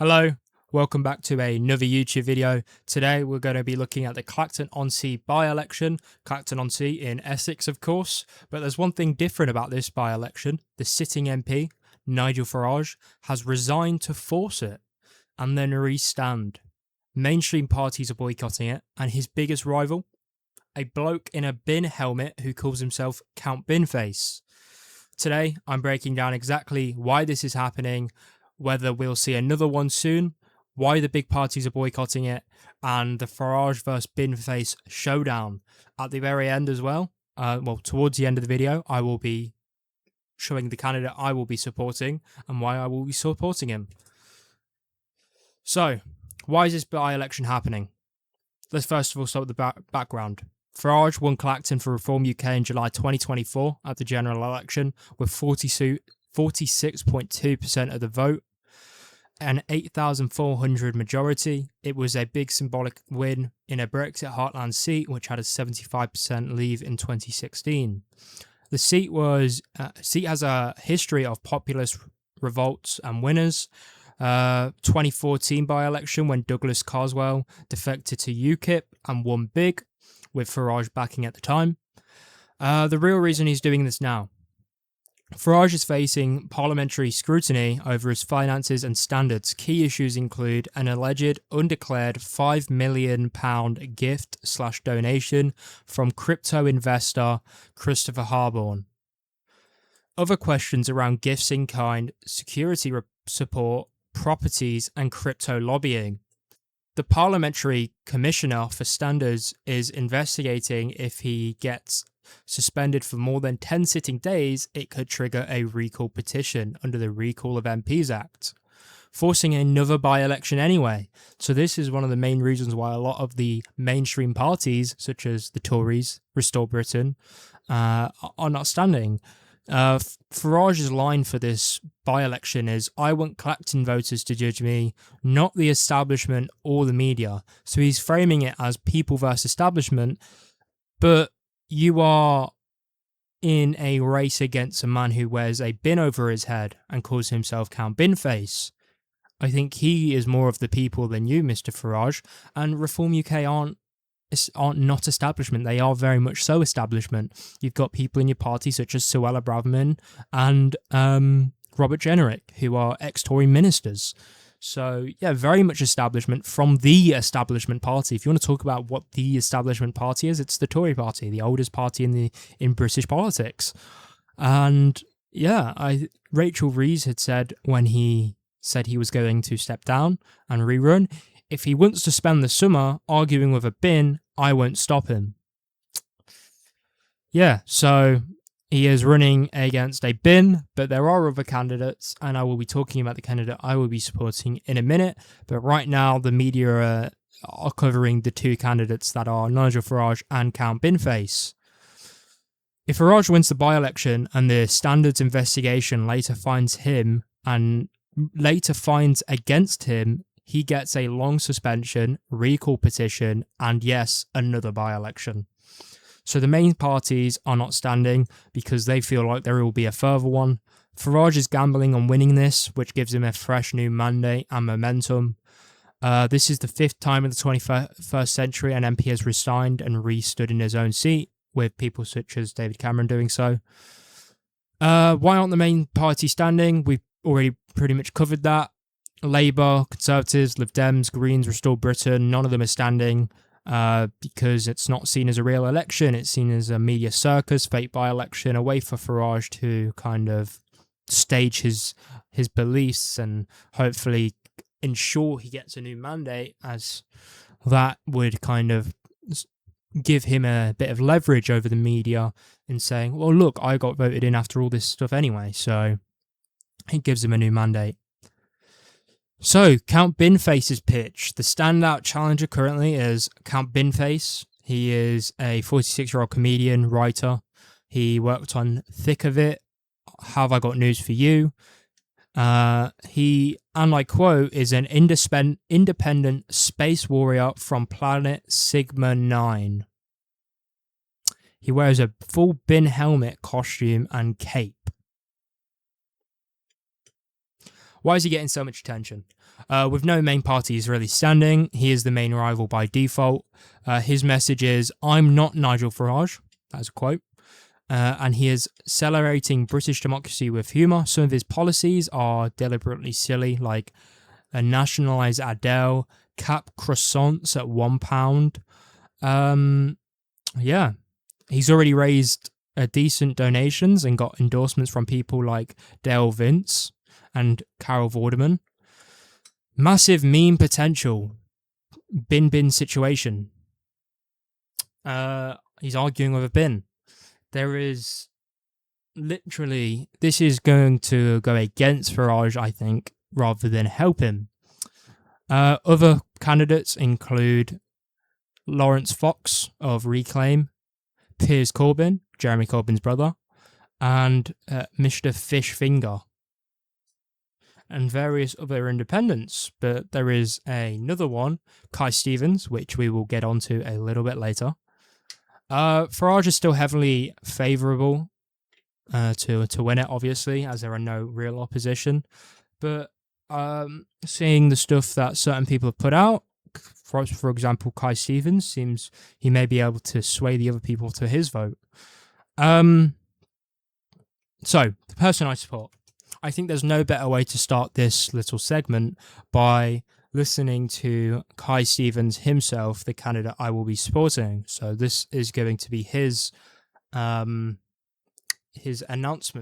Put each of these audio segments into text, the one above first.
Hello, welcome back to another YouTube video. Today we're going to be looking at the Clacton-on-Sea by-election, Clacton-on-Sea in Essex of course, but there's one thing different about this by-election. The sitting MP, Nigel Farage, has resigned to force it and then re-stand. Mainstream parties are boycotting it, and his biggest rival, a bloke in a bin helmet who calls himself Count Binface. Today I'm breaking down exactly why this is happening, whether we'll see another one soon, why the big parties are boycotting it, and the Farage vs Binface showdown. At the very end as well, towards the end of the video, I will be showing the candidate I will be supporting and why I will be supporting him. So, why is this by-election happening? Let's first of all start with the background. Farage won Clacton for Reform UK in July 2024 at the general election with 46.2% of the vote. An 8,400 majority. It was a big symbolic win in a Brexit heartland seat, which had a 75% leave in 2016. The seat has a history of populist revolts and winners. 2014 by-election when Douglas Carswell defected to UKIP and won big, with Farage backing at the time. The real reason he's doing this now. Farage is facing parliamentary scrutiny over his finances and standards. Key issues include an alleged undeclared £5 million gift/donation from crypto investor Christopher Harborne. Other questions around gifts in kind, security support, properties and crypto lobbying. The Parliamentary Commissioner for Standards is investigating if he gets suspended for more than 10 sitting days, it could trigger a recall petition under the Recall of MPs Act, forcing another by-election anyway. So this is one of the main reasons why a lot of the mainstream parties, such as the Tories, Restore Britain, are not standing. Farage's line for this by-election is, "I want Clacton voters to judge me, not the establishment or the media." So he's framing it as people versus establishment, but you are in a race against a man who wears a bin over his head and calls himself Count Binface. I think he is more of the people than you, Mr. Farage, and Reform UK aren't not establishment. They are very much so establishment. You've got people in your party such as Suella Braverman and Robert Jenrick, who are ex-Tory ministers. So, yeah, very much establishment from the establishment party. If you want to talk about what the establishment party is, it's the Tory party, the oldest party in British politics. And, yeah, Rachel Rees had said when he said he was going to step down and rerun, if he wants to spend the summer arguing with a bin, I won't stop him. Yeah, so he is running against a bin, but there are other candidates, and I will be talking about the candidate I will be supporting in a minute. But right now, the media are covering the two candidates that are Nigel Farage and Count Binface. If Farage wins the by-election and the standards investigation later finds against him, he gets a long suspension, recall petition, and yes, another by-election. So the main parties are not standing because they feel like there will be a further one. Farage is gambling on winning this, which gives him a fresh new mandate and momentum. This is the fifth time in the 21st century an MP has resigned and re-stood in his own seat, with people such as David Cameron doing so. Why aren't the main parties standing? We've already pretty much covered that. Labour, Conservatives, Lib Dems, Greens, Restore Britain, none of them are standing. Because it's not seen as a real election, it's seen as a media circus, fake by-election, a way for Farage to kind of stage his beliefs and hopefully ensure he gets a new mandate, as that would kind of give him a bit of leverage over the media in saying, well, look, I got voted in after all this stuff anyway, so it gives him a new mandate. So, Count Binface's pitch. The standout challenger currently is Count Binface. He is a 46-year-old comedian, writer. He worked on Thick of It, Have I Got News for You. He, and I quote, is an independent space warrior from planet Sigma 9. He wears a full bin helmet costume and cape. Why is he getting so much attention? With no main parties really standing, he is the main rival by default. His message is, "I'm not Nigel Farage." That's a quote. And he is celebrating British democracy with humour. Some of his policies are deliberately silly, like a nationalised Adele, cap croissants at £1. Yeah, he's already raised decent donations and got endorsements from people like Dale Vince and Carol Vorderman. Massive meme potential. Bin situation. He's arguing with a bin. There is literally, this is going to go against Farage, I think, rather than help him. Other candidates include Lawrence Fox of Reclaim, Piers Corbyn, Jeremy Corbyn's brother, and Mr. Fishfinger, and various other independents. But there is another one, Kai Stevens, which we will get onto a little bit later. Farage is still heavily favourable to win it, obviously, as there are no real opposition. But seeing the stuff that certain people have put out, for example, Kai Stevens, seems he may be able to sway the other people to his vote. So, the person I support. I think there's no better way to start this little segment by listening to Kai Stevens himself, the candidate I will be supporting. So this is going to be his announcement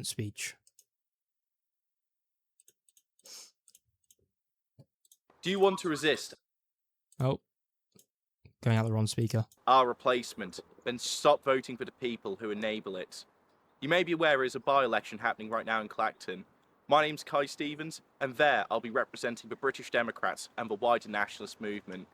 speech. Do you want to resist? Oh, going out the wrong speaker. Our replacement, then stop voting for the people who enable it. You may be aware there is a by-election happening right now in Clacton. My name's Kai Stevens, and there I'll be representing the British Democrats and the wider nationalist movement.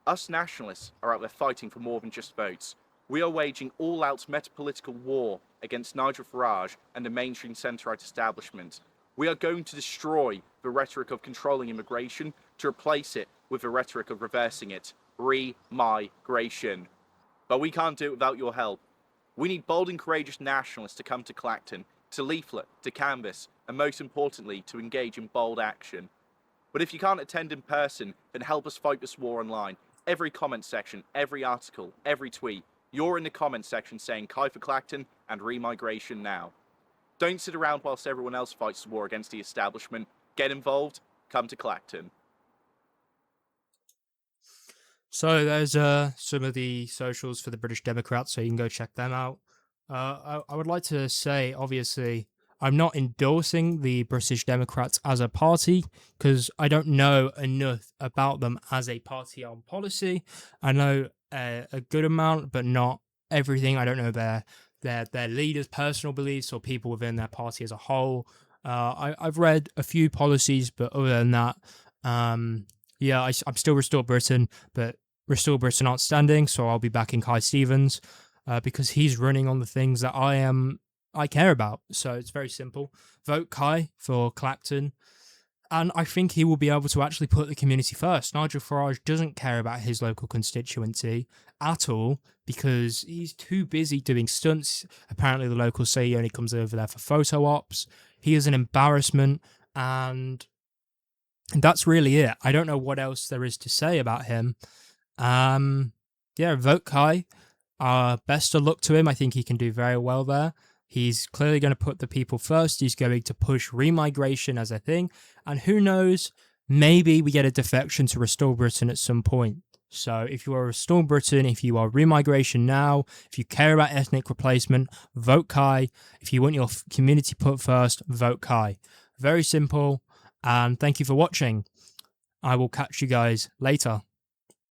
Us nationalists are out there fighting for more than just votes. We are waging all-out metapolitical war against Nigel Farage and the mainstream centre-right establishment. We are going to destroy the rhetoric of controlling immigration to replace it with the rhetoric of reversing it. Re-migration. But we can't do it without your help. We need bold and courageous nationalists to come to Clacton, to leaflet, to canvass, and most importantly, to engage in bold action. But if you can't attend in person, then help us fight this war online. Every comment section, every article, every tweet, you're in the comment section saying Kai for Clacton and re-migration now. Don't sit around whilst everyone else fights the war against the establishment. Get involved, come to Clacton. So there's some of the socials for the British Democrats, so you can go check them out. I would like to say, obviously, I'm not endorsing the British Democrats as a party because I don't know enough about them as a party on policy. I know a good amount, but not everything. I don't know their leaders' personal beliefs or people within their party as a whole. I've read a few policies, but other than that, I'm still Restore Britain, but Restore Britain aren't standing, so I'll be backing Kai Stevens because he's running on the things that I care about. So it's very simple. Vote Kai for Clacton. And I think he will be able to actually put the community first. Nigel Farage doesn't care about his local constituency at all because he's too busy doing stunts. Apparently the locals say he only comes over there for photo ops. He is an embarrassment, and that's really it. I don't know what else there is to say about him. Vote Kai. Best of luck to him. I think he can do very well there. He's clearly going to put the people first. He's going to push remigration as a thing. And who knows, maybe we get a defection to Restore Britain at some point. So if you are Restore Britain, if you are remigration now, if you care about ethnic replacement, vote Kai. If you want your community put first, vote Kai. Very simple. And thank you for watching. I will catch you guys later.